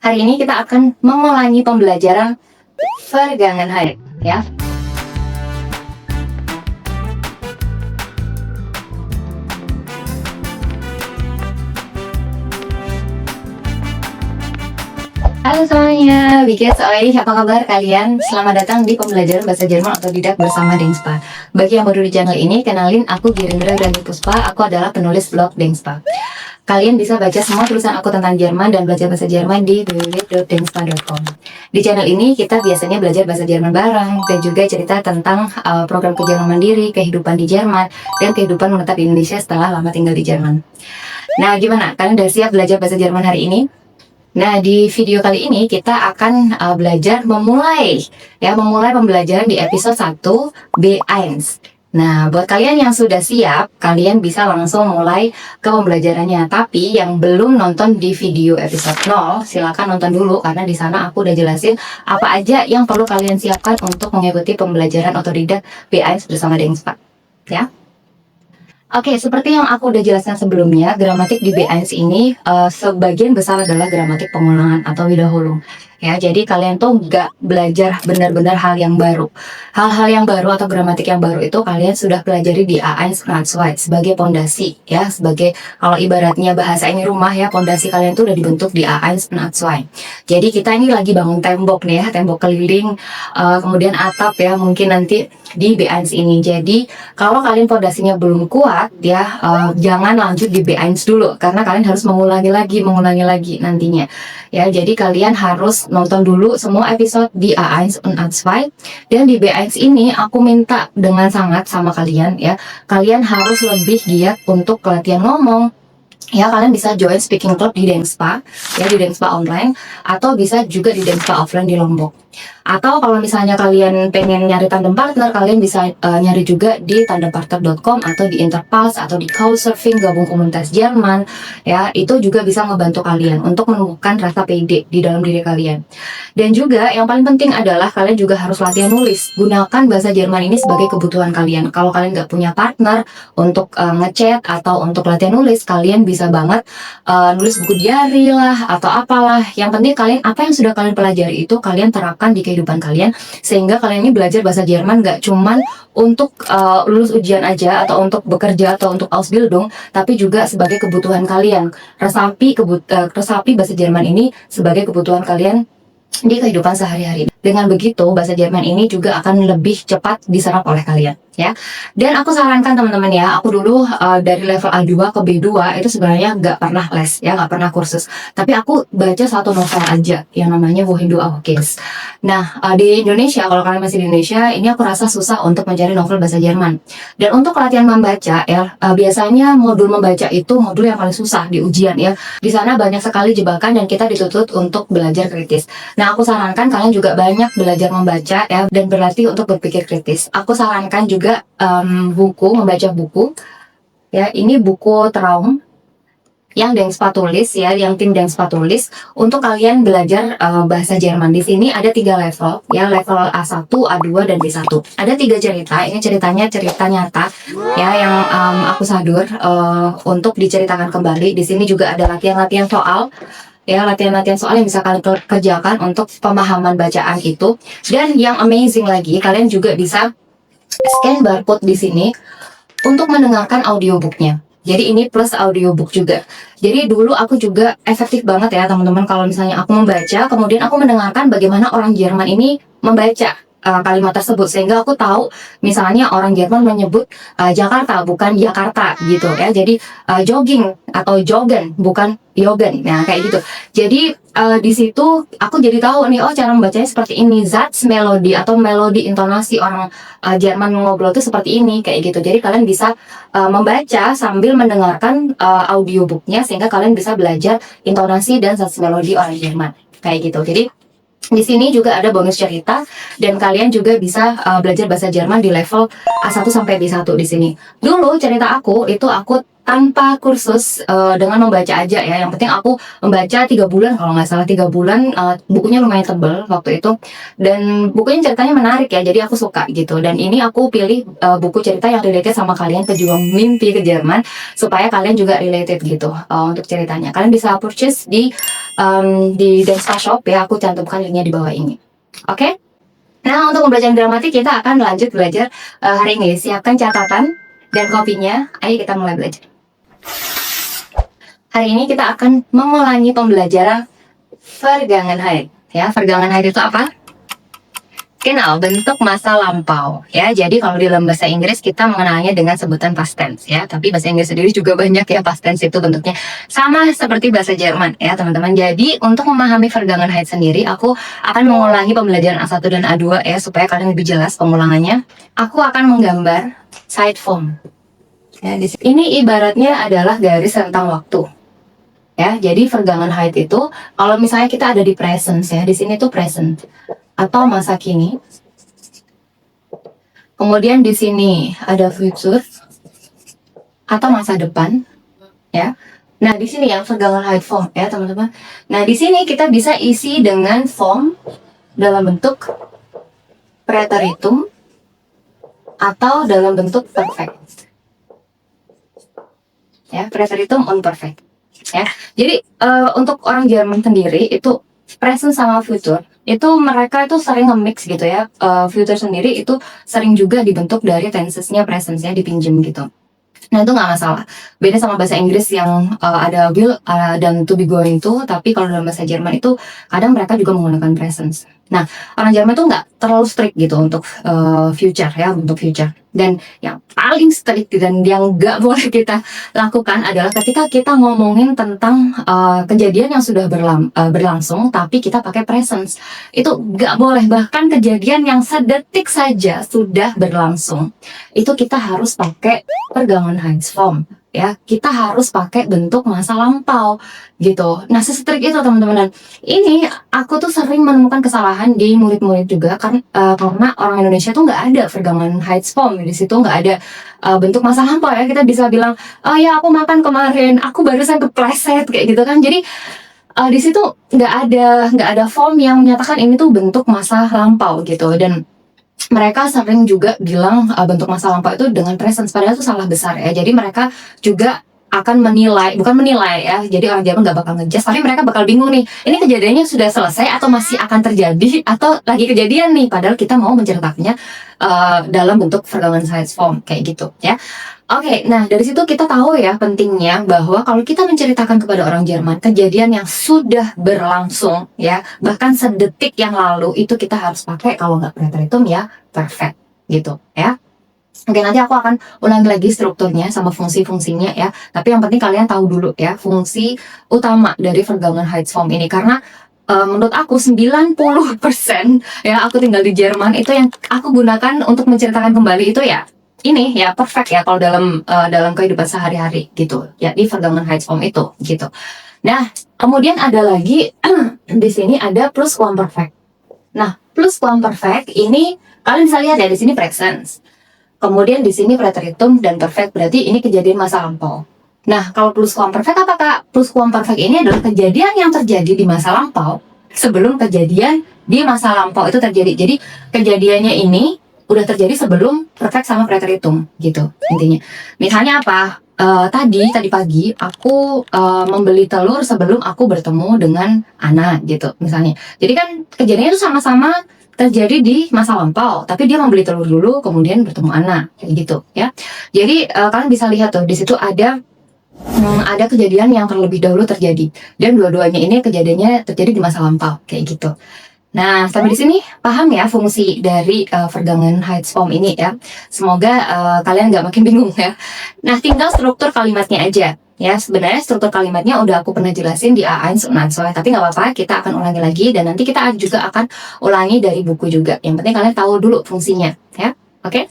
Hari ini kita akan mengulangi pembelajaran Vergangenheit, ya. Halo semuanya, wie geht's euch? Apa kabar kalian? Selamat datang di pembelajaran bahasa Jerman otodidak bersama Dengspa. Bagi yang baru di channel ini, kenalin aku Girindra Grandi Puspa. Aku adalah penulis blog Dengspa. Kalian bisa baca semua tulisan aku tentang Jerman dan belajar bahasa Jerman di www.dengspa.com. Di channel ini kita biasanya belajar bahasa Jerman bareng dan juga cerita tentang program kerja mandiri, kehidupan di Jerman, dan kehidupan menetap di Indonesia setelah lama tinggal di Jerman. Nah, gimana? Kalian udah siap belajar bahasa Jerman hari ini? Nah, di video kali ini kita akan belajar memulai pembelajaran di episode 1 B1. Nah, buat kalian yang sudah siap, kalian bisa langsung mulai ke pembelajarannya. Tapi yang belum nonton di video episode 0, silakan nonton dulu karena di sana aku udah jelasin apa aja yang perlu kalian siapkan untuk mengikuti pembelajaran otodidak B1 bersama Dengspa, ya. Oke, seperti yang aku udah jelaskan sebelumnya, gramatik di B1 ini sebagian besar adalah gramatik pengulangan atau wiederholung. Ya, jadi kalian tuh nggak belajar benar-benar hal yang baru. Hal-hal yang baru atau gramatik yang baru itu kalian sudah pelajari di A1 sebagai pondasi, ya, sebagai kalau ibaratnya bahasa ini rumah ya, pondasi kalian tuh udah dibentuk di A1. Jadi kita ini lagi bangun tembok nih ya, tembok keliling, kemudian atap ya, mungkin nanti di B1 ini. Jadi kalau kalian pondasinya belum kuat ya, jangan lanjut di B1 dulu karena kalian harus mengulangi lagi nantinya. Ya, jadi kalian harus nonton dulu semua episode di A1 und A2 dan di B1 ini aku minta dengan sangat sama kalian ya, kalian harus lebih giat untuk latihan ngomong. Ya, kalian bisa join speaking club di Dengspa, ya, di Dengspa online, atau bisa juga di Dengspa offline di Lombok. Atau kalau misalnya kalian pengen nyari tandem partner, kalian bisa nyari juga di tandempartner.com atau di Interpulse atau di Couchsurfing, gabung komunitas Jerman, ya, itu juga bisa ngebantu kalian untuk menemukan rasa pede di dalam diri kalian. Dan juga yang paling penting adalah kalian juga harus latihan nulis. Gunakan bahasa Jerman ini sebagai kebutuhan kalian. Kalau kalian nggak punya partner untuk ngechat atau untuk latihan nulis, kalian bisa banget nulis buku diary lah atau apalah. Yang penting kalian apa yang sudah kalian pelajari itu kalian terapkan di kehidupan kalian, sehingga kalian ini belajar bahasa Jerman nggak cuman untuk lulus ujian aja atau untuk bekerja atau untuk Ausbildung, tapi juga sebagai kebutuhan kalian. Resapi bahasa Jerman ini sebagai kebutuhan kalian di kehidupan sehari-hari. Dengan begitu, bahasa Jerman ini juga akan lebih cepat diserap oleh kalian, ya. Dan aku sarankan teman-teman ya, aku dulu dari level A2 ke B2 itu sebenarnya nggak pernah les, ya, nggak pernah kursus. Tapi aku baca satu novel aja yang namanya Wohin du auch gehst. Nah, di Indonesia, kalau kalian masih di Indonesia, ini aku rasa susah untuk mencari novel bahasa Jerman. Dan untuk latihan membaca, ya, biasanya modul membaca itu modul yang paling susah di ujian, ya. Di sana banyak sekali jebakan dan kita dituntut untuk belajar kritis. Nah, aku sarankan kalian juga banyak belajar membaca ya dan berlatih untuk berpikir kritis. Aku sarankan juga membaca buku ya. Ini buku Traum yang Dengspa tulis ya, yang tim Dengspa tulis untuk kalian belajar bahasa Jerman. Di sini ada 3 level ya, level A1, A2 dan B1. Ada 3 cerita. Ini ceritanya cerita nyata ya yang aku sadur untuk diceritakan kembali. Di sini juga ada latihan-latihan soal. Ya, latihan-latihan soal yang bisa kalian kerjakan untuk pemahaman bacaan itu. Dan yang amazing lagi, kalian juga bisa scan barcode di sini untuk mendengarkan audiobooknya. Jadi ini plus audiobook juga. Jadi dulu aku juga efektif banget ya teman-teman, kalau misalnya aku membaca, kemudian aku mendengarkan bagaimana orang Jerman ini membaca kalimat tersebut, sehingga aku tahu misalnya orang Jerman menyebut Jakarta bukan Jakarta gitu ya. Jadi jogging atau joggen bukan joggen. Nah, kayak gitu. Jadi di situ aku jadi tahu nih, oh cara membacanya seperti ini, Satz melodi atau melodi intonasi orang Jerman ngobrol itu seperti ini, kayak gitu. Jadi kalian bisa membaca sambil mendengarkan audiobooknya, sehingga kalian bisa belajar intonasi dan Satz melodi orang Jerman, kayak gitu. Jadi di sini juga ada bonus cerita dan kalian juga bisa belajar bahasa Jerman di level A1 sampai B1 di sini. Dulu cerita aku itu aku tanpa kursus, dengan membaca aja ya. Yang penting aku membaca 3 bulan, kalau nggak salah 3 bulan. Bukunya lumayan tebel waktu itu, dan bukunya ceritanya menarik ya, jadi aku suka gitu. Dan ini aku pilih buku cerita yang related sama kalian pejuang mimpi ke Jerman, supaya kalian juga related gitu untuk ceritanya. Kalian bisa purchase di Denspa Shop ya, aku cantumkan linknya di bawah ini. Oke? Nah, untuk pembelajaran gramatik kita akan lanjut belajar hari ini. Siapkan catatan dan kopinya. Ayo kita mulai belajar. Hari ini kita akan mengulangi pembelajaran Vergangenheit. Ya, Vergangenheit itu apa? Kenal bentuk masa lampau ya. Jadi kalau di dalam bahasa Inggris kita mengenalnya dengan sebutan past tense ya. Tapi bahasa Inggris sendiri juga banyak ya past tense itu bentuknya. Sama seperti bahasa Jerman ya teman-teman. Jadi untuk memahami Vergangenheit sendiri, aku akan mengulangi pembelajaran A1 dan A2 ya, supaya kalian lebih jelas pengulangannya. Aku akan menggambar side form. Ya, ini ibaratnya adalah garis rentang waktu. Ya, jadi Vergangenheit itu kalau misalnya kita ada di present ya, di sini tuh present atau masa kini. Kemudian di sini ada future atau masa depan, ya. Nah, di sini yang Vergangenheit form ya, teman-teman. Nah, di sini kita bisa isi dengan form dalam bentuk preteritum atau dalam bentuk perfect. Ya, preteritum unperfect. Ya. Jadi untuk orang Jerman sendiri itu present sama future itu mereka itu sering nge-mix gitu ya. Future sendiri itu sering juga dibentuk dari tensesnya presence-nya dipinjem gitu. Nah, itu nggak masalah. Beda sama bahasa Inggris yang ada will dan to be going to, tapi kalau dalam bahasa Jerman itu kadang mereka juga menggunakan presence. Nah, orang Jerman tuh nggak terlalu strict gitu untuk future ya, untuk future. Dan yang paling strict dan yang nggak boleh kita lakukan adalah ketika kita ngomongin tentang kejadian yang sudah berlangsung, tapi kita pakai presence. Itu nggak boleh. Bahkan kejadian yang sedetik saja sudah berlangsung, itu kita harus pakai Vergangenheitsform. Ya, kita harus pakai bentuk masa lampau gitu. Nah, sestrik itu teman-teman. Dan ini aku tuh sering menemukan kesalahan di murid-murid juga karena orang Indonesia tuh nggak ada Vergangenheitsform di situ, nggak ada bentuk masa lampau ya. Kita bisa bilang, oh ya aku makan kemarin, aku barusan kepleset kayak gitu kan. Jadi di situ nggak ada form yang menyatakan ini tuh bentuk masa lampau gitu. Dan mereka sering juga bilang bentuk masa lampau itu dengan presence, padahal itu salah besar ya. Jadi mereka juga akan bukan menilai ya. Jadi orang Jerman nggak bakal ngejudge, tapi mereka bakal bingung nih. Ini kejadiannya sudah selesai atau masih akan terjadi atau lagi kejadian nih? Padahal kita mau menceritakannya dalam bentuk Vergangenheitsform kayak gitu ya. Oke, nah dari situ kita tahu ya pentingnya bahwa kalau kita menceritakan kepada orang Jerman kejadian yang sudah berlangsung ya, bahkan sedetik yang lalu, itu kita harus pakai kalau nggak preteritum ya perfect gitu ya. Oke, nanti aku akan ulangi lagi strukturnya sama fungsi-fungsinya ya. Tapi yang penting kalian tahu dulu ya fungsi utama dari Vergangenheitsform ini, karena menurut aku 90% ya, aku tinggal di Jerman, itu yang aku gunakan untuk menceritakan kembali itu ya ini ya perfect ya kalau dalam kehidupan sehari-hari gitu ya, di Vergangenheitsform itu gitu. Nah, kemudian ada lagi di sini ada Pluscuamperfect. Nah, Pluscuamperfect ini kalian bisa lihat ya, di sini present. Kemudian di sini preteritum dan perfect, berarti ini kejadian masa lampau. Nah, kalau Pluscuamperfect apa Kak? Pluscuamperfect ini adalah kejadian yang terjadi di masa lampau sebelum kejadian di masa lampau itu terjadi. Jadi kejadiannya ini udah terjadi sebelum perfect sama preteritum gitu intinya. Misalnya apa? Tadi pagi aku membeli telur sebelum aku bertemu dengan Ana gitu misalnya. Jadi kan kejadiannya itu sama-sama terjadi di masa lampau, tapi dia membeli telur dulu kemudian bertemu Ana kayak gitu ya. Jadi kalian bisa lihat tuh di situ ada kejadian yang terlebih dahulu terjadi, dan dua-duanya ini kejadiannya terjadi di masa lampau kayak gitu. Nah, sampai di sini paham ya fungsi dari Vergangenheitsform ini ya. Semoga kalian nggak makin bingung ya. Nah, tinggal struktur kalimatnya aja. Ya, sebenarnya struktur kalimatnya udah aku pernah jelasin di A1 und A2, tapi nggak apa-apa, kita akan ulangi lagi, dan nanti kita juga akan ulangi dari buku juga. Yang penting kalian tahu dulu fungsinya, ya. Oke?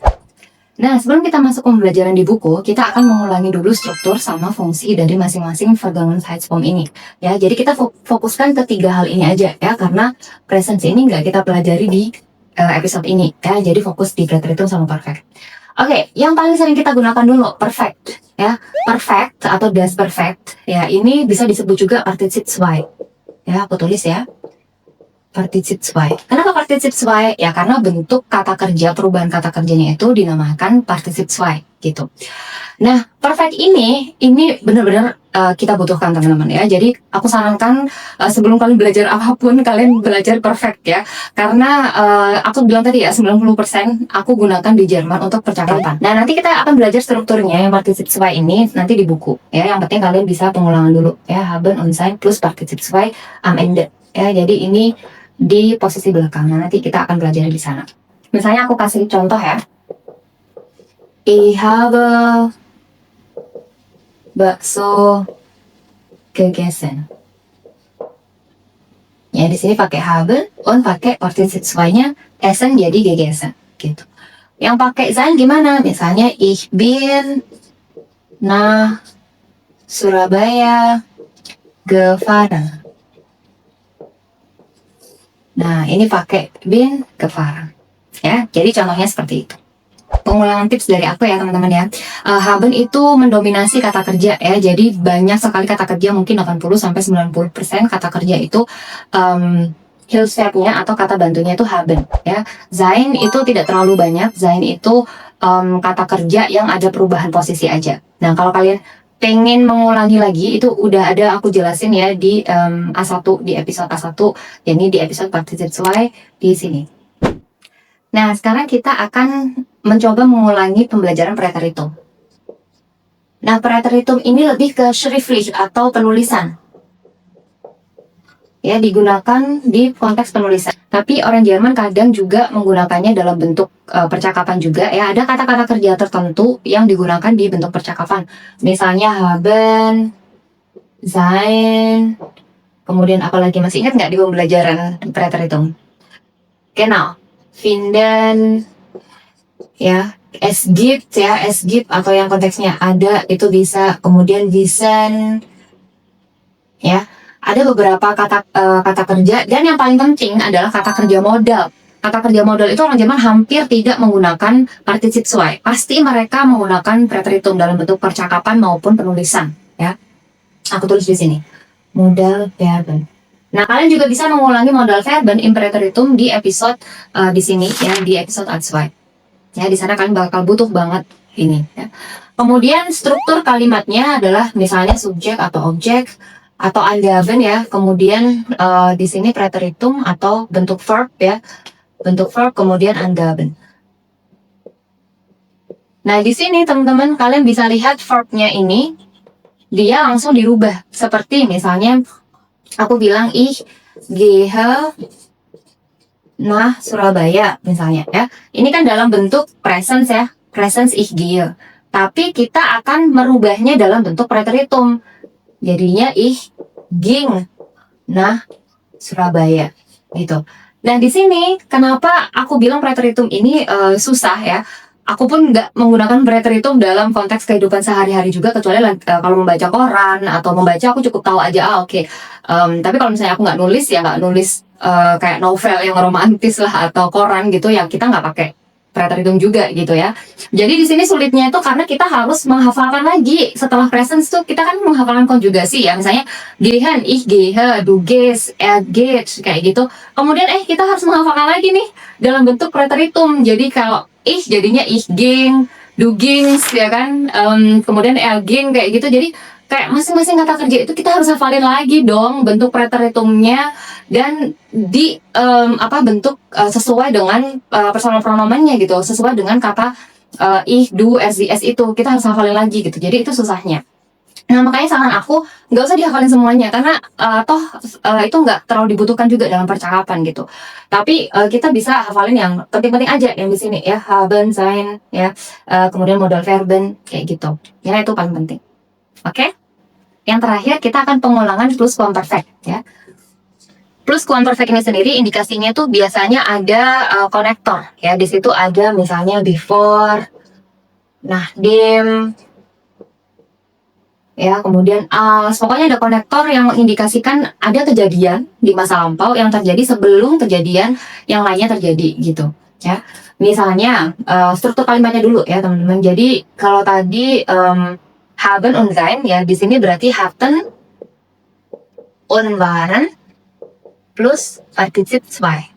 Nah, sebelum kita masuk pembelajaran di buku, kita akan mengulangi dulu struktur sama fungsi dari masing-masing Vergangenheitsform ini. Ya, jadi kita fokuskan ke 3 hal ini aja ya, karena presence ini nggak kita pelajari di episode ini ya. Jadi fokus di preteritum sama perfect. Oke, yang paling sering kita gunakan dulu perfect ya. Perfect atau das perfect ya, ini bisa disebut juga partizip zwei. Ya, aku tulis ya. Partizip zwei. Kenapa partizip zwei? Ya karena bentuk kata kerja, perubahan kata kerjanya itu dinamakan partizip zwei gitu. Nah, perfect ini benar-benar kita butuhkan teman-teman ya. Jadi aku sarankan sebelum kalian belajar apapun, kalian belajar perfect ya. Karena aku bilang tadi ya 90% aku gunakan di Jerman untuk percakapan. Nah, nanti kita akan belajar strukturnya yang partizip zwei ini nanti di buku ya. Yang penting kalian bisa pengulangan dulu ya. Haben, on-sein plus partizip zwei am Ende. Ya, jadi ini di posisi belakang. Nah, nanti kita akan belajar di sana. Misalnya aku kasih contoh ya. Ich habe bakso gegessen. Ya, di sini pakai haben und pakai partizip zwei-nya essen jadi gegessen gitu. Yang pakai sein gimana? Misalnya ich bin nach Surabaya gefahren. Nah, ini pakai bin gefahren. Ya, jadi contohnya seperti itu. Pengulangan tips dari aku ya teman-teman ya. Haben itu mendominasi kata kerja ya. Jadi banyak sekali kata kerja, mungkin 80-90% kata kerja itu Hilfsverbnya atau kata bantunya itu haben ya. Sein itu tidak terlalu banyak. Sein itu kata kerja yang ada perubahan posisi aja. Nah, kalau kalian pengen mengulangi lagi itu udah ada aku jelasin ya di A1, di episode A1, ini di episode partizip zwei di sini. Nah, sekarang kita akan mencoba mengulangi pembelajaran Präteritum. Nah, Präteritum ini lebih ke schriftlich atau penulisan. Ya, digunakan di konteks penulisan. Tapi orang Jerman kadang juga menggunakannya dalam bentuk percakapan juga. Ya, ada kata-kata kerja tertentu yang digunakan di bentuk percakapan. Misalnya haben, sein, kemudian apalagi masih ingat nggak di pembelajaran Präteritum? Genau, finden, ya, es gibt atau yang konteksnya ada itu bisa, kemudian wissen, ya. Ada beberapa kata kerja, dan yang paling penting adalah kata kerja modal. Kata kerja modal itu orang Jerman hampir tidak menggunakan partizip zwei. Pasti mereka menggunakan Präteritum dalam bentuk percakapan maupun penulisan, ya. Aku tulis di sini. Modal verben. Nah, kalian juga bisa mengulangi modal verben in Präteritum di episode di sini ya, di episode A2. Ya, di sana kalian bakal butuh banget ini ya. Kemudian struktur kalimatnya adalah misalnya subjek atau objek atau Angaben ya. Kemudian di sini Präteritum atau bentuk verb ya. Bentuk verb kemudian Angaben. Nah, di sini teman-teman kalian bisa lihat verbnya ini dia langsung dirubah. Seperti misalnya aku bilang ich gehe nach Surabaya misalnya ya. Ini kan dalam bentuk presence ya. Presence ich gehe. Tapi kita akan merubahnya dalam bentuk Präteritum. Jadinya ich ging nach Surabaya gitu. Nah, di sini kenapa aku bilang Präteritum ini susah ya. Aku pun nggak menggunakan Präteritum dalam konteks kehidupan sehari-hari juga, kecuali kalau membaca koran atau membaca aku cukup tahu aja oke. Tapi kalau misalnya aku nggak nulis ya nggak nulis kayak novel yang romantis lah atau koran gitu ya, kita nggak pakai Präteritum juga gitu ya. Jadi di sini sulitnya itu karena kita harus menghafalkan lagi. Setelah presence tuh kita kan menghafalkan konjugasi ya. Misalnya gehen, ich gehe, du gehst, er geht, kayak gitu. Kemudian kita harus menghafalkan lagi nih dalam bentuk Präteritum. Jadi kalau ich jadinya ich ging, du gingst ya kan. Kemudian er ging kayak gitu. Jadi kayak masing-masing kata kerja itu kita harus hafalin lagi dong bentuk Präteritumnya dan di bentuk sesuai dengan personal pronomennya gitu, sesuai dengan kata ich, du, es, sie, es itu kita harus hafalin lagi gitu. Jadi itu susahnya. Nah, makanya saran aku nggak usah dihafalin semuanya karena itu nggak terlalu dibutuhkan juga dalam percakapan gitu. Tapi kita bisa hafalin yang penting-penting aja yang di sini ya, haben, sein ya, kemudian modal verben kayak gitu. Ya, itu paling penting. Oke? Yang terakhir kita akan pengulangan pluskuamperfekt ya. Pluskuamperfekt ini sendiri indikasinya tuh biasanya ada konektor ya. Di situ ada misalnya before, nachdem, ya, kemudian as. Pokoknya ada konektor yang mengindikasikan ada kejadian di masa lampau yang terjadi sebelum kejadian yang lainnya terjadi gitu. ya. Misalnya struktur kalimatnya dulu ya teman-teman. Jadi kalau tadi haben und sein ya, di sini berarti hatten und waren plus Partizip 2.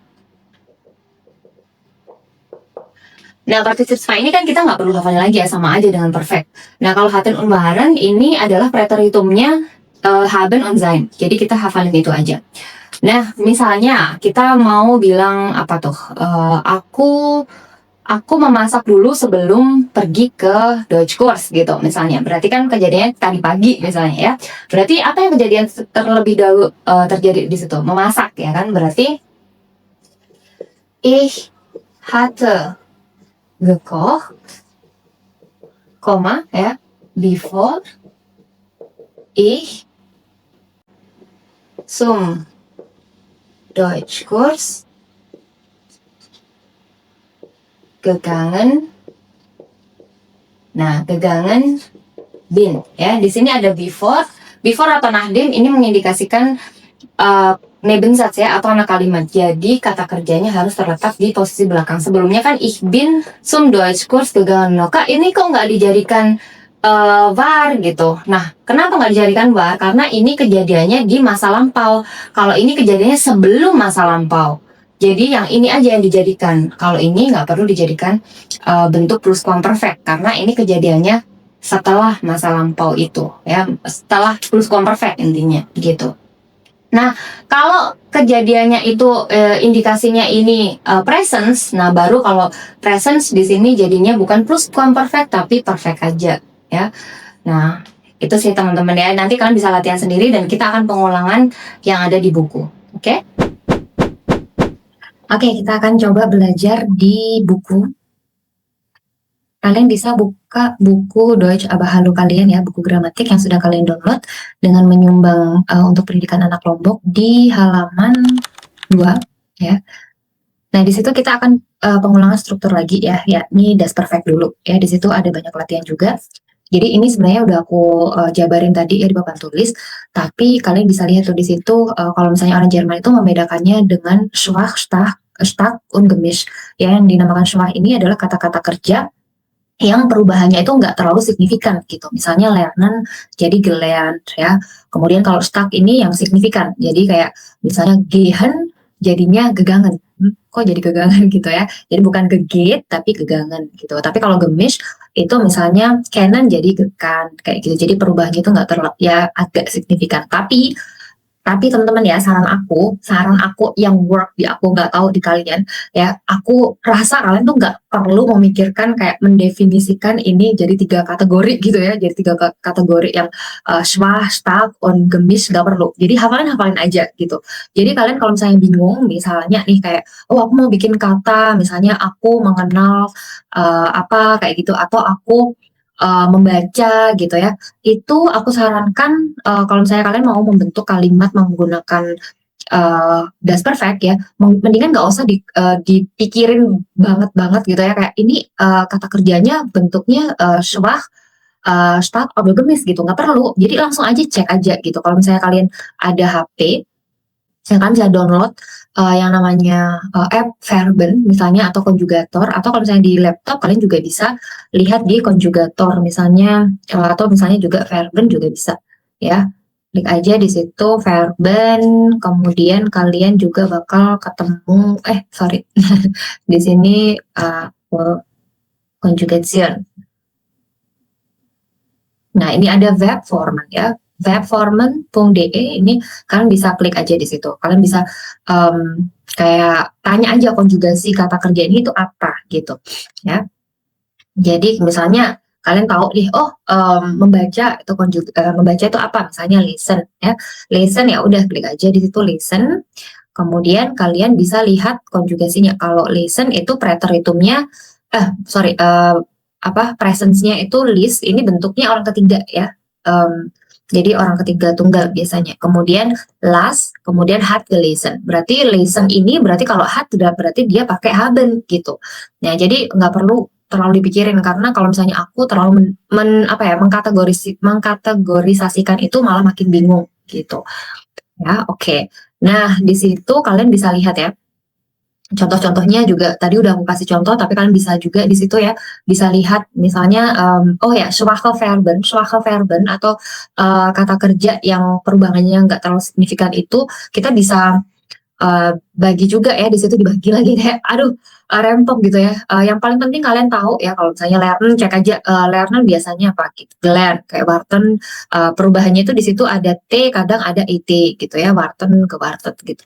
Nah, Partizip 2 ini kan kita nggak perlu hafalin lagi ya, sama aja dengan perfect. Nah, kalau hatten und waren ini adalah preteritumnya haben und sein. Jadi kita hafalin itu aja. Nah, misalnya kita mau bilang apa tuh? Aku memasak dulu sebelum pergi ke Deutschkurs gitu misalnya. Berarti kan kejadiannya tadi pagi misalnya ya. Berarti apa yang kejadian terlebih dahulu terjadi di situ? Memasak ya kan? Berarti ich hatte gekocht, ya, before ich zum Deutschkurs gegangen. Nah, gegangen bin ya. Di sini ada before atau nachdem ini mengindikasikan Nebensatz ya, atau anak kalimat. Jadi kata kerjanya harus terletak di posisi belakang. Sebelumnya kan ich bin zum Deutschkurs gegangen. Kak, ini kok nggak dijadikan war gitu. Nah, kenapa nggak dijadikan war? Karena ini kejadiannya di masa lampau. Kalau ini kejadiannya sebelum masa lampau. Jadi yang ini aja yang dijadikan. Kalau ini nggak perlu dijadikan bentuk pluskuamperfekt karena ini kejadiannya setelah masa lampau itu ya, setelah pluskuamperfekt intinya gitu. Nah, kalau kejadiannya itu indikasinya ini presence, nah baru kalau presence di sini jadinya bukan pluskuamperfekt tapi perfect aja ya. Nah, itu sih teman-teman ya. Nanti kalian bisa latihan sendiri dan kita akan pengulangan yang ada di buku. Oke? Oke, kita akan coba belajar di buku. Kalian bisa buka buku Deutsch Aber Hallo kalian ya, buku gramatik yang sudah kalian download dengan menyumbang untuk pendidikan anak Lombok di halaman 2 ya. Nah, di situ kita akan pengulangan struktur lagi ya, yakni das perfect dulu ya. Di situ ada banyak latihan juga. Jadi ini sebenarnya udah aku jabarin tadi ya di papan tulis, tapi kalian bisa lihat tuh di situ kalau misalnya orang Jerman itu membedakannya dengan schwach, stark, und gemischt. Ya, yang dinamakan schwach ini adalah kata-kata kerja yang perubahannya itu nggak terlalu signifikan gitu. Misalnya lernen jadi gelernt ya. Kemudian kalau stark ini yang signifikan. Jadi kayak misalnya gehen jadinya gegangen. Kok jadi gegangen gitu ya. Jadi bukan geget tapi gegangen gitu. Tapi kalau gemisch itu misalnya kennen jadi gekan kayak gitu. Jadi perubahannya itu nggak terlalu ya agak signifikan. Tapi teman-teman ya, saran aku yang work di aku, nggak tahu di kalian ya, aku rasa kalian tuh nggak perlu memikirkan kayak mendefinisikan ini jadi 3 kategori gitu ya, jadi 3 kategori yang schwach, stark, und gemischt, nggak perlu. Jadi hafalin aja gitu. Jadi kalian kalau misalnya bingung, misalnya nih kayak, oh aku mau bikin kata, misalnya aku mengenal apa kayak gitu, atau aku membaca gitu ya, itu aku sarankan kalau misalnya kalian mau membentuk kalimat menggunakan das perfect ya, mendingan nggak usah dipikirin banget gitu ya, kayak ini kata kerjanya bentuknya schwach, stark, oder gemischt gitu, nggak perlu. Jadi langsung aja cek aja gitu. Kalau misalnya kalian ada HP, kalian bisa download yang namanya app Verben misalnya, atau konjugator, atau kalau misalnya di laptop kalian juga bisa lihat di konjugator misalnya, atau misalnya juga Verben juga bisa ya. Klik aja di situ Verben, kemudian kalian juga bakal ketemu di sini conjugation. Nah, ini ada Webformen ya. Webformen.de ini kalian bisa klik aja di situ. Kalian bisa kayak tanya aja konjugasi kata kerja ini itu apa gitu ya. Jadi misalnya kalian tahu nih, membaca itu membaca itu apa? Misalnya listen ya. Listen ya udah klik aja di situ listen. Kemudian kalian bisa lihat konjugasinya. Kalau listen itu preteritumnya presence-nya itu list, ini bentuknya orang ketiga ya. Jadi orang ketiga tunggal biasanya. Kemudian last, kemudian hat gelesen. Berarti listen ini berarti kalau hat berarti dia pakai haben gitu. Nah, jadi nggak perlu terlalu dipikirin, karena kalau misalnya aku terlalu mengkategorisasikan itu malah makin bingung gitu. Ya, oke. Nah, di situ kalian bisa lihat ya. Contoh-contohnya juga tadi udah aku kasih contoh, tapi kalian bisa juga di situ ya, bisa lihat misalnya, oh ya, schwache Verben atau, kata kerja yang perubahannya nggak terlalu signifikan itu, kita bisa, bagi juga ya, di situ dibagi lagi kayak, aduh, rempong gitu ya. Yang paling penting kalian tahu ya, kalau misalnya lernen, cek aja, lernen biasanya apa gitu, gelernt, kayak warten, perubahannya itu di situ ada T, kadang ada ET gitu ya, warten ke wartet gitu.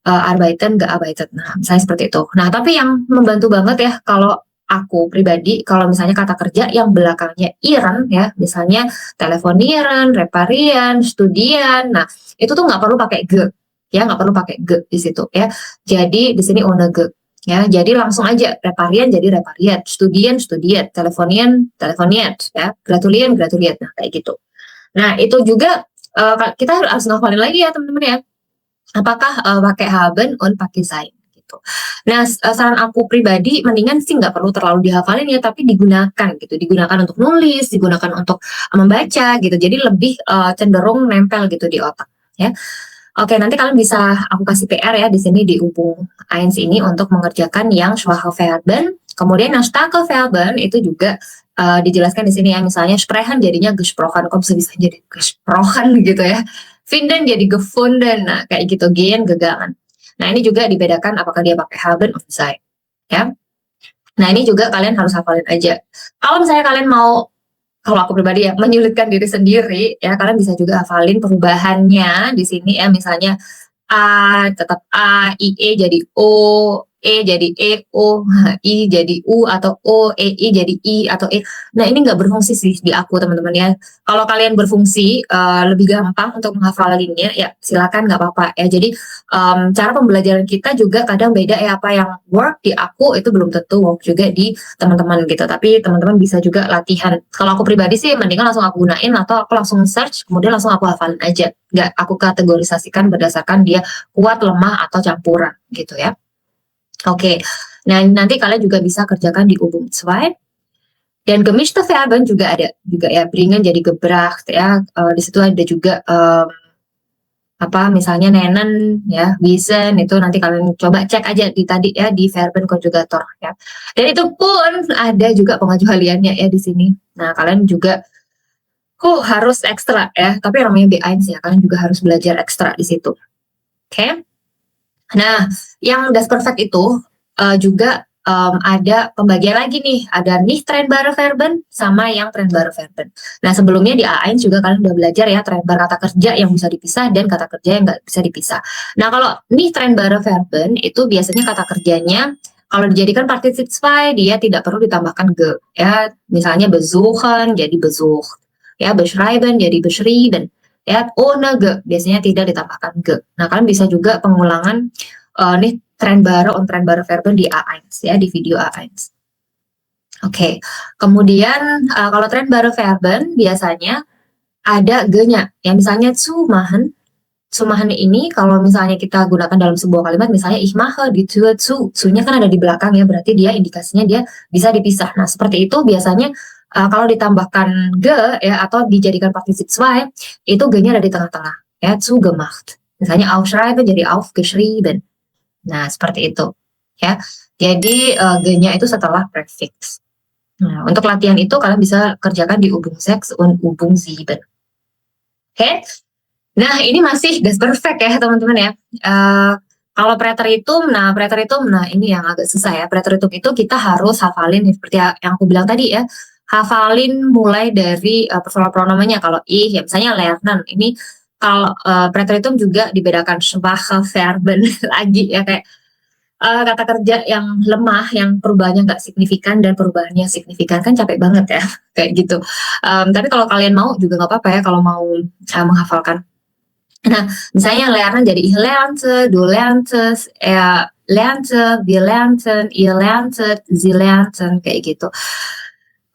Arbeiten, gearbeitet. Nah, misalnya seperti itu. Nah, tapi yang membantu banget ya kalau aku pribadi, kalau misalnya kata kerja yang belakangnya iren ya, misalnya telefonieren, reparieren, studian. Nah, itu tuh nggak perlu pakai ge, ya nggak perlu pakai ge di situ ya. Jadi di sini ohne ge. Ya, jadi langsung aja reparieren jadi repariert, studien studiet, telefonien telefoniert, ya, gratulien gratuliert. Nah, kayak gitu. Nah, itu juga kita harus ngafalin lagi ya teman-teman ya. Apakah, pakai haben und pakai sein gitu. Nah, saran aku pribadi mendingan sih nggak perlu terlalu dihafalin ya, tapi digunakan gitu, digunakan untuk nulis, digunakan untuk, membaca gitu, jadi lebih, cenderung nempel gitu di otak ya. Oke, nanti kalian bisa aku kasih PR ya di sini di hubung eins ini untuk mengerjakan yang schwache Verben, kemudian yang starke Verben itu juga, dijelaskan di sini ya, misalnya sprechen jadinya gesprochen, kok bisa jadi gesprochen gitu ya. Finden jadi gefunden, nah kayak gitu, gehen, gegangen. Nah ini juga dibedakan apakah dia pakai haben atau sein, ya. Nah ini juga kalian harus hafalin aja. Kalau misalnya kalian mau, kalau aku pribadi ya, menyulitkan diri sendiri ya, kalian bisa juga hafalin perubahannya di sini ya, misalnya A tetap A, IE jadi O, E jadi E, O, I jadi U, atau O, I jadi I, atau E. Nah ini nggak berfungsi sih di aku teman-teman ya. Kalau kalian berfungsi lebih gampang untuk menghafalinnya, ya silakan nggak apa-apa ya. Jadi cara pembelajaran kita juga kadang beda ya, apa yang work di aku itu belum tentu work juga di teman-teman gitu. Tapi teman-teman bisa juga latihan. Kalau aku pribadi sih mendingan langsung aku gunain, atau aku langsung search, kemudian langsung aku hafalin aja. Nggak aku kategorisasikan berdasarkan dia kuat, lemah, atau campuran gitu ya. Oke, nah nanti kalian juga bisa kerjakan di Übung 2. Dan gemischte Verben juga ada juga ya, bringen jadi gebracht ya. Di situ ada juga apa misalnya nenen ya, wissen, itu nanti kalian coba cek aja di tadi ya, di Verben conjugator ya. Dan itu pun ada juga pengecualiannya ya di sini. Nah kalian juga harus ekstra ya, tapi namanya B1 ya, kalian juga harus belajar ekstra di situ. Oke. Nah, yang das perfect itu juga ada pembagian lagi nih, ada nicht trennbare Verben sama yang trennbare Verben. Nah, sebelumnya di A1 juga kalian udah belajar ya, trennbar kata kerja yang bisa dipisah dan kata kerja yang nggak bisa dipisah. Nah, kalau nicht trennbare Verben itu biasanya kata kerjanya kalau dijadikan Partizip 2 dia tidak perlu ditambahkan ge ya, misalnya besuchen jadi besucht ya, beschreiben jadi beschrieben ya, ohne ge biasanya tidak ditambahkan ge. Nah, kalian bisa juga pengulangan nih trennbare und trennbare Verben di A1 ya, di video A1. Oke, kemudian kalau trennbare Verben biasanya ada ge-nya ya, misalnya zu machen. Zu machen ini kalau misalnya kita gunakan dalam sebuah kalimat, misalnya ich mache die Tür zu, zu-nya kan ada di belakang ya, berarti dia indikasinya dia bisa dipisah. Nah, seperti itu biasanya kalau ditambahkan ge ya, atau dijadikan Partizip 2, itu ge-nya ada di tengah-tengah ya, zugemacht. Misalnya aufschreiben jadi aufgeschrieben. Nah, seperti itu ya. Jadi ge-nya itu setelah prefix. Nah, untuk latihan itu kalian bisa kerjakan di Übung 6 und Übung 7. Oke. Nah, ini masih das perfect ya, teman-teman ya. Kalau preteritum, nah ini yang agak susah ya. Preteritum itu kita harus hafalin seperti yang aku bilang tadi ya. Hafalin mulai dari personal pronomennya. Kalau ich, ya misalnya lernen. Ini kalau preteritum juga dibedakan schwache Verben lagi ya, kayak kata kerja yang lemah, yang perubahannya nggak signifikan dan perubahannya signifikan, kan capek banget ya, kayak gitu. Tapi kalau kalian mau juga nggak apa-apa ya, kalau mau menghafalkan. Nah, misalnya lernen jadi ich lernte, du lerntest, er lernte, wir lernten, ihr lerntet, sie lernten, kayak gitu.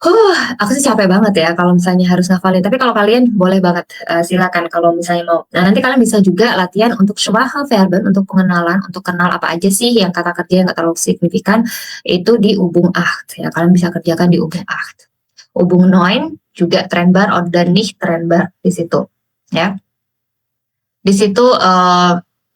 Aku sih capek banget ya kalau misalnya harus ngafalin. Tapi kalau kalian boleh banget, silakan kalau misalnya mau. Nah, nanti kalian bisa juga latihan untuk schwache Verben, untuk pengenalan, untuk kenal apa aja sih yang kata kerja yang nggak terlalu signifikan, itu di Übung 8 ya. Kalian bisa kerjakan di Übung 8. Übung 9 juga trennbar oder nicht trennbar di situ ya. Di situ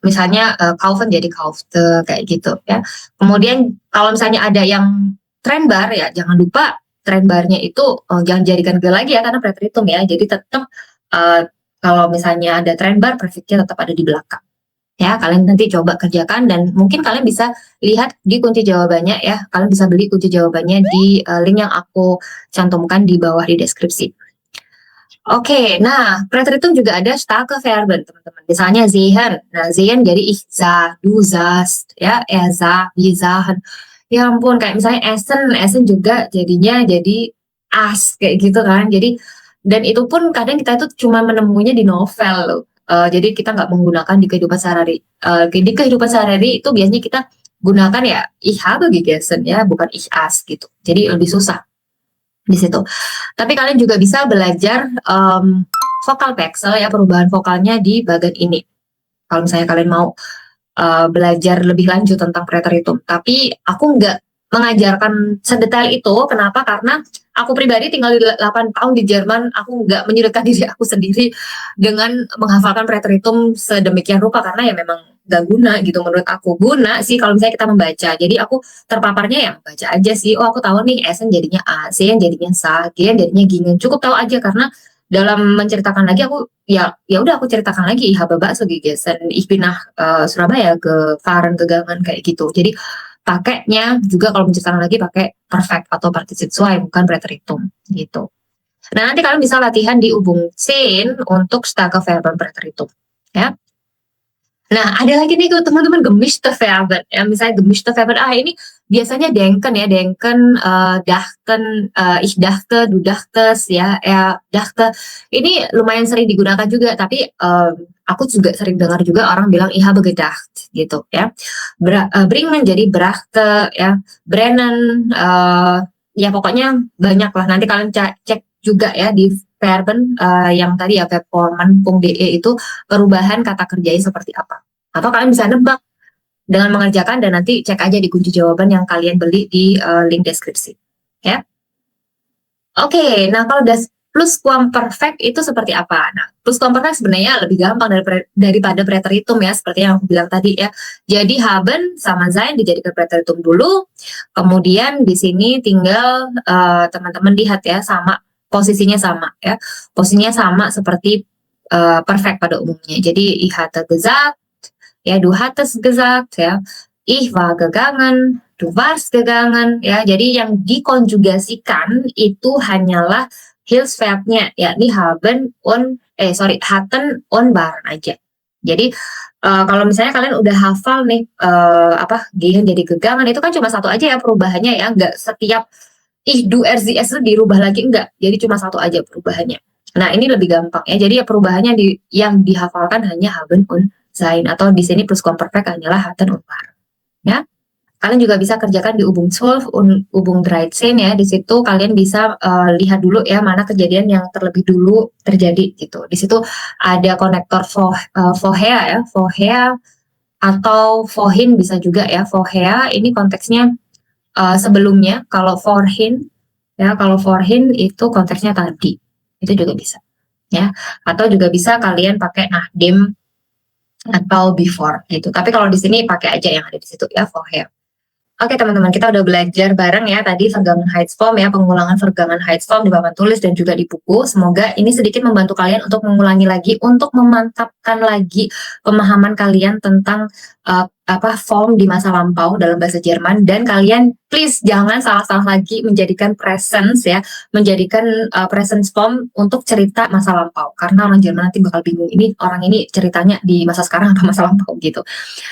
misalnya kaufen jadi kaufte kayak gitu ya. Kemudian kalau misalnya ada yang trend bar ya, jangan lupa trend barnya itu jangan jadikan G lagi ya karena preteritum ya. Jadi tetap kalau misalnya ada trend bar, prefixnya tetap ada di belakang. Ya, kalian nanti coba kerjakan dan mungkin kalian bisa lihat di kunci jawabannya ya. Kalian bisa beli kunci jawabannya di link yang aku cantumkan di bawah di deskripsi. Oke, nah preteritum juga ada starke Verben teman-teman. Misalnya sehen. Nah, sehen jadi ich sah, du sahst, ya, er sah, wir sahen. Ya ampun, kayak misalnya essen juga jadinya jadi as kayak gitu kan. Jadi dan itu pun kadang kita itu cuma menemuinya di novel loh. Jadi kita nggak menggunakan di kehidupan sehari-hari. Di kehidupan sehari-hari itu biasanya kita gunakan ya ich habe gegessen ya, bukan ich as gitu. Jadi lebih susah di situ. Tapi kalian juga bisa belajar vokal Pexel ya, perubahan vokalnya di bagian ini. Kalau misalnya kalian mau belajar lebih lanjut tentang preteritum. Tapi aku nggak mengajarkan sedetail itu. Kenapa? Karena aku pribadi tinggal di 8 tahun di Jerman, aku nggak menyulitkan diri aku sendiri dengan menghafalkan preteritum sedemikian rupa karena ya memang gak guna gitu menurut aku. Guna sih kalau misalnya kita membaca. Jadi aku terpaparnya yang baca aja sih. Oh aku tahu nih Essen jadinya A, C jadinya Sa, G jadinya Gingen. Cukup tahu aja karena dalam menceritakan lagi aku ya udah aku ceritakan lagi habe bakso gegessen, ich bin nach Surabaya ke Fahren gegangen kayak gitu. Jadi pakainya juga kalau menceritakan lagi pakai perfect atau partizip zwei bukan preteritum gitu. Nah nanti kalian bisa latihan di Übung 10 untuk starke Verben preteritum ya. Nah, ada lagi nih teman-teman gemischte Verben. Ya, misalnya gemischte Verben, ini biasanya denken ya, denken, dachten, ich dachte, du dachtest, ya, er dachte. Ini lumayan sering digunakan juga, tapi aku juga sering dengar juga orang bilang ich habe gedacht, gitu ya. Bringen jadi brachte, ya, brennen, ya pokoknya banyak lah. Nanti kalian cek juga ya di Verben yang tadi ya verbformen.de itu perubahan kata kerjanya seperti apa. Atau kalian bisa nebak dengan mengerjakan dan nanti cek aja di kunci jawaban yang kalian beli di link deskripsi. Ya. Oke, nah kalau pluskuamperfekt itu seperti apa? Nah, pluskuamperfekt sebenarnya lebih gampang daripada preteritum ya, seperti yang aku bilang tadi ya. Jadi haben sama sein dijadikan preteritum dulu, kemudian di sini tinggal teman-teman lihat ya, sama posisinya sama ya. Posisinya sama seperti perfect pada umumnya. Jadi ich hatte gesagt, ya du hattest gesagt ya. Ich war gegangen, du warst gegangen ya. Jadi yang dikonjugasikan itu hanyalah Hilfsverbnya yakni haben und hatten und waren aja. Jadi kalau misalnya kalian udah hafal nih gehen jadi gegangen itu kan cuma satu aja ya perubahannya ya, nggak setiap ich du er sie es itu dirubah lagi enggak. Jadi cuma satu aja perubahannya. Nah, ini lebih gampang ya. Jadi ya perubahannya yang dihafalkan hanya haben und sein atau di sini pluskuamperfekt hanyalah hatten und waren. Ya. Kalian juga bisa kerjakan di Übung 12 Übung 13 ya. Di situ kalian bisa lihat dulu ya mana kejadian yang terlebih dulu terjadi gitu. Di situ ada konektor vorher ya, vorher atau vorhin bisa juga ya. Vorher ini konteksnya sebelumnya. Kalau vorhin ya, kalau vorhin itu konteksnya tadi. Itu juga bisa ya. Atau juga bisa kalian pakai nachdem atau before gitu. Tapi kalau di sini pakai aja yang ada di situ ya, vorher. Oke teman-teman, kita udah belajar bareng ya tadi Vergangenheitsform ya, pengulangan Vergangenheitsform di papan tulis dan juga di buku. Semoga ini sedikit membantu kalian untuk mengulangi lagi, untuk memantapkan lagi pemahaman kalian tentang form di masa lampau dalam bahasa Jerman. Dan kalian please jangan salah-salah lagi menjadikan presence ya, menjadikan presence form untuk cerita masa lampau. Karena orang Jerman nanti bakal bingung, ini orang ini ceritanya di masa sekarang atau masa lampau gitu.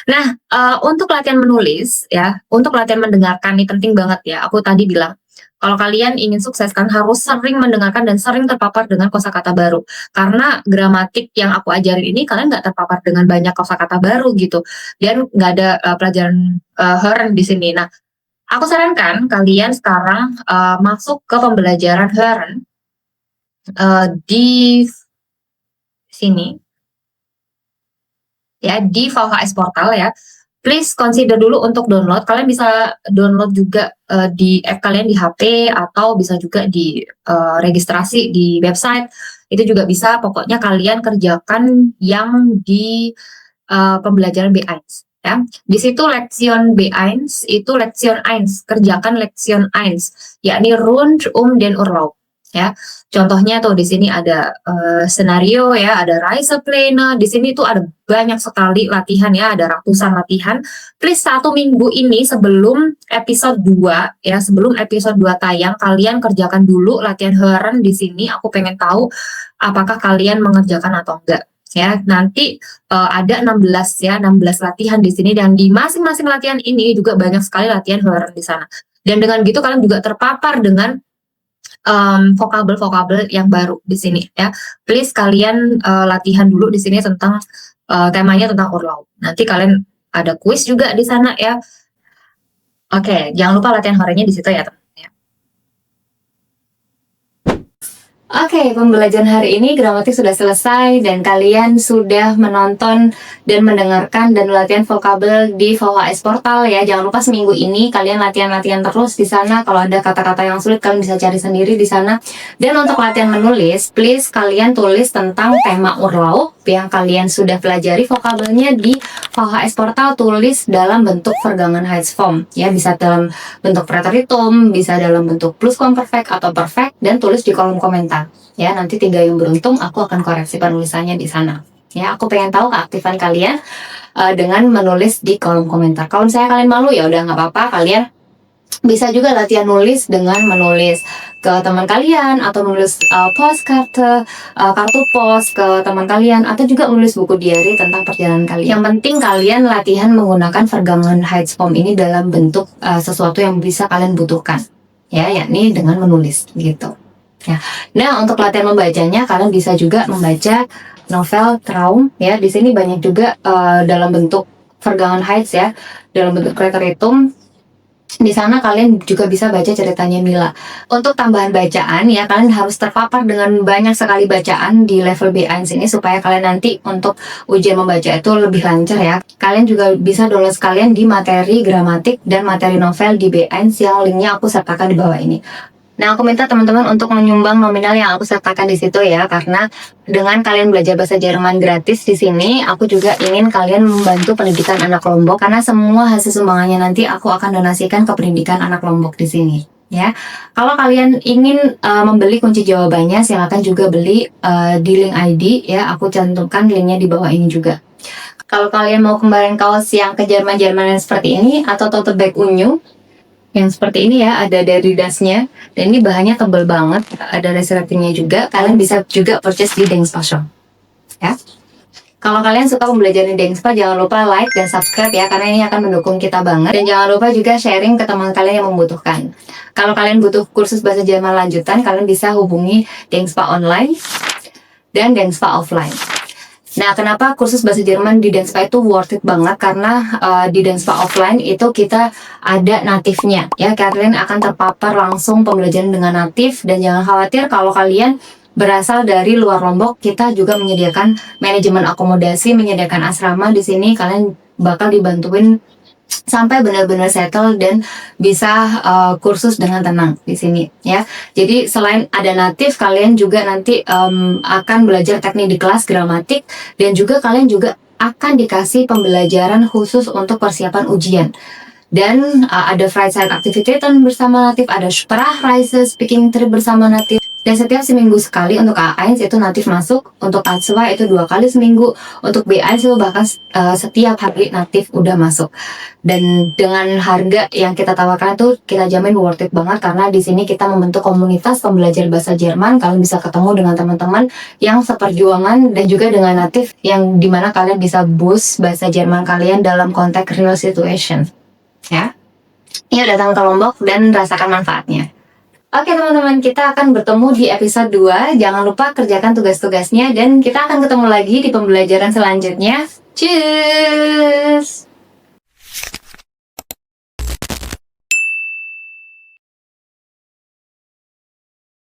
Nah, untuk latihan menulis ya, untuk latihan mendengarkan ini penting banget ya. Aku tadi bilang, kalau kalian ingin sukses kan harus sering mendengarkan dan sering terpapar dengan kosakata baru. Karena gramatik yang aku ajarin ini kalian nggak terpapar dengan banyak kosakata baru gitu. Dan nggak ada pelajaran hören di sini. Nah, aku sarankan kalian sekarang masuk ke pembelajaran hören di sini. Ya, di VHS Portal ya. Please consider dulu untuk download. Kalian bisa download juga di app kalian di HP atau bisa juga di registrasi di website. Itu juga bisa. Pokoknya kalian kerjakan yang di pembelajaran B1 ya. Di situ Lektion B1 itu Lektion 1, kerjakan Lektion 1, yakni Rund den Urlaub ya. Contohnya tuh di sini ada senario ya, ada Reisepläne. Di sini tuh ada banyak sekali latihan ya, ada ratusan latihan. Please 1 minggu ini sebelum episode 2 ya, sebelum episode 2 tayang, kalian kerjakan dulu latihan Hören di sini. Aku pengen tahu apakah kalian mengerjakan atau enggak. Ya, nanti ada 16 ya, 16 latihan di sini, dan di masing-masing latihan ini juga banyak sekali latihan Hören di sana. Dan dengan gitu kalian juga terpapar dengan vokabel-vokabel yang baru di sini ya. Please kalian latihan dulu di sini tentang temanya tentang Urlaub. Nanti kalian ada kuis juga di sana ya. Oke, jangan lupa latihan Hörennya di situ ya, teman. Oke, pembelajaran hari ini gramatik sudah selesai dan kalian sudah menonton dan mendengarkan dan latihan vokabel di VHS Portal ya. Jangan lupa seminggu ini kalian latihan-latihan terus di sana. Kalau ada kata-kata yang sulit kalian bisa cari sendiri di sana. Dan untuk latihan menulis, please kalian tulis tentang tema Urlaub yang kalian sudah pelajari vokabelnya di VHS Portal, tulis dalam bentuk Vergangenheitsform ya, bisa dalam bentuk preteritum, bisa dalam bentuk pluskuamperfekt atau perfect, dan tulis di kolom komentar. Ya, nanti 3 yang beruntung aku akan koreksi penulisannya di sana. Ya, aku pengen tahu keaktifan kalian dengan menulis di kolom komentar. Kalau misalnya kalian malu ya udah nggak apa-apa, kalian bisa juga latihan nulis dengan menulis ke teman kalian atau menulis postcard, kartu pos ke teman kalian, atau juga menulis buku diary tentang perjalanan kalian. Yang penting kalian latihan menggunakan Vergangenheitsform ini dalam bentuk sesuatu yang bisa kalian butuhkan. Ya, yakni dengan menulis gitu. Ya. Nah, untuk latihan membacanya kalian bisa juga membaca novel Traum ya. Di sini banyak juga dalam bentuk Vergangenheits ya, dalam bentuk preteritum. Di sana kalian juga bisa baca ceritanya Mila. Untuk tambahan bacaan ya, kalian harus terpapar dengan banyak sekali bacaan di level B1 ini supaya kalian nanti untuk ujian membaca itu lebih lancar ya. Kalian juga bisa download sekalian di materi gramatik dan materi novel di B1 yang linknya aku sertakan di bawah ini. Nah, aku minta teman-teman untuk menyumbang nominal yang aku sertakan di situ ya, karena dengan kalian belajar bahasa Jerman gratis di sini, aku juga ingin kalian membantu pendidikan anak Lombok, karena semua hasil sumbangannya nanti aku akan donasikan ke pendidikan anak Lombok di sini. Ya, kalau kalian ingin membeli kunci jawabannya, silakan juga beli di link ID ya. Aku cantumkan linknya di bawah ini juga. Kalau kalian mau kembaran kaos yang ke Jerman-Jerman seperti ini atau tote bag unyu yang seperti ini ya, ada dari dasnya, dan ini bahannya tebal banget, ada resletingnya juga. Kalian bisa juga purchase di Dengspa Shop ya. Kalau kalian suka pembelajaran Dengspa, jangan lupa like dan subscribe ya, karena ini akan mendukung kita banget. Dan jangan lupa juga sharing ke teman kalian yang membutuhkan. Kalau kalian butuh kursus bahasa Jerman lanjutan, kalian bisa hubungi Dengspa Online dan Dengspa Offline. Nah, kenapa kursus bahasa Jerman di Dengspa itu worth it banget? Karena di Dengspa Offline itu kita ada natifnya ya, kalian akan terpapar langsung pembelajaran dengan natif. Dan jangan khawatir kalau kalian berasal dari luar Lombok, kita juga menyediakan manajemen akomodasi, menyediakan asrama di sini. Kalian bakal dibantuin sampai benar-benar settle dan bisa kursus dengan tenang di sini ya. Jadi selain ada natif, kalian juga nanti akan belajar teknik di kelas gramatik, dan juga kalian juga akan dikasih pembelajaran khusus untuk persiapan ujian. Dan ada Freizeit Aktivitäten bersama natif, ada Sprachreise speaking trip bersama natif. Dan setiap seminggu sekali untuk A1 itu natif masuk, untuk A2 itu 2 kali seminggu, untuk B1 itu bahkan setiap hari natif udah masuk. Dan dengan harga yang kita tawarkan itu kita jamin worth it banget, karena di sini kita membentuk komunitas pembelajar bahasa Jerman. Kalian bisa ketemu dengan teman-teman yang seperjuangan dan juga dengan natif, yang dimana kalian bisa boost bahasa Jerman kalian dalam konteks real situation. Ya, yuk datang ke Lombok dan rasakan manfaatnya. Oke teman-teman, kita akan bertemu di episode 2. Jangan lupa kerjakan tugas-tugasnya, dan kita akan ketemu lagi di pembelajaran selanjutnya. Cheers!